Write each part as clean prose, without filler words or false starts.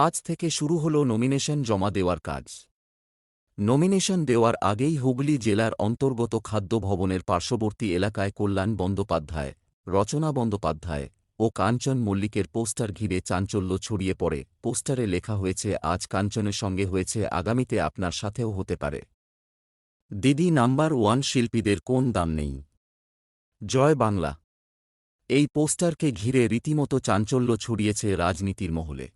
আজ থেকে শুরু হলো নমিনেশন জমা দেওয়ার কাজ। নমিনেশন দেওয়ার আগেই হুগলি জেলার অন্তর্গত খাদ্য ভবনের পার্শ্ববর্তী এলাকায় কল্যাণ বন্দ্যোপাধ্যায়, রচনা বন্দ্যোপাধ্যায় ও কাঞ্চন মল্লিকের পোস্টার ঘিরে চাঞ্চল্য ছড়িয়ে পড়ে। পোস্টারে লেখা হয়েছে, আজ কাঞ্চনের সঙ্গে হয়েছে, আগামীতে আপনার সাথেও হতে পারে। দিদি নাম্বার 1 শিল্পীদের কোন দাম নেই। জয় বাংলা। এই পোস্টারকে ঘিরে রীতিমতো চাঞ্চল্য ছড়িয়েছে রাজনীতির মহলে।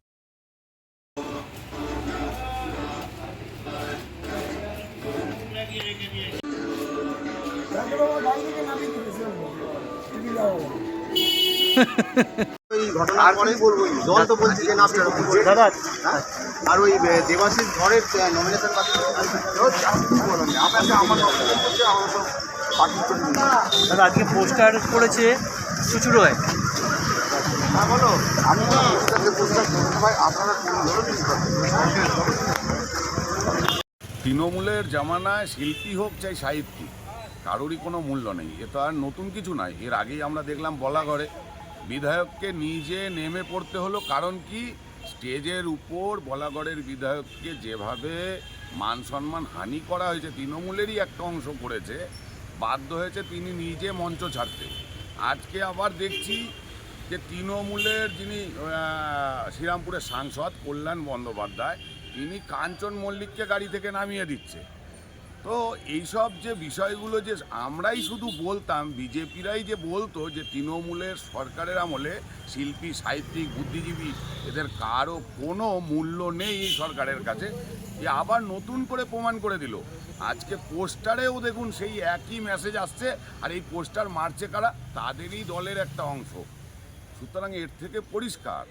ওই ঘটনার পরে দল তো বলছি যে না দাদা, আর ওই দেবাশিস ঘরের নমিনেশন দাদা আজকে পোস্টার করেছে চুচুড়োয়। বলো আমি পোস্টার ভাই আপনারা তৃণমূলের জামানায় শিল্পী হোক চাই সাহিত্যিক, কারোরই কোনো মূল্য নেই। এ তো আর নতুন কিছু নয়। এর আগেই আমরা দেখলাম বলাগড়ে বিধায়ককে নিজে নেমে পড়তে হলো। কারণ কি, স্টেজের উপর বলাগড়ের বিধায়ককে যেভাবে মান সম্মান হানি করা হয়েছে, তৃণমূলেরই একটা অংশ করেছে, বাধ্য হয়েছে তিনি নিজে মঞ্চ ছাড়তে। আজকে আবার দেখছি যে তৃণমূলের যিনি শ্রীরামপুরের সাংসদ কল্যাণ বন্দ্যোপাধ্যায়, তিনি কাঞ্চন মল্লিককে গাড়ি থেকে নামিয়ে দিচ্ছে। তো এইসব যে বিষয়গুলো যে আমরাই শুধু বলতাম, বিজেপিরাই যে বলতো যে তৃণমূলের সরকারের আমলে শিল্পী, সাহিত্যিক, বুদ্ধিজীবী এদের কারও কোনো মূল্য নেই এই সরকারের কাছে, এ আবার নতুন করে প্রমাণ করে দিল। আজকে পোস্টারেও দেখুন সেই একই মেসেজ আসছে, আর এই পোস্টার মারছে কারা? তাদেরই দলের একটা অংশ। সুতরাং এর থেকে পরিষ্কার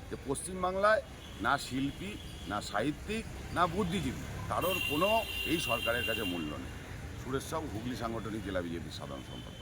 যে পশ্চিমবাংলায় না শিল্পী, না সাহিত্যিক, না বুদ্ধিজীবী, কারোর কোনো এই সরকারের কাছে মূল্য নেই। সুরেশ সাউ, হুগলি সাংগঠনিক জেলা বিজেপির সাধারণ সম্পাদক।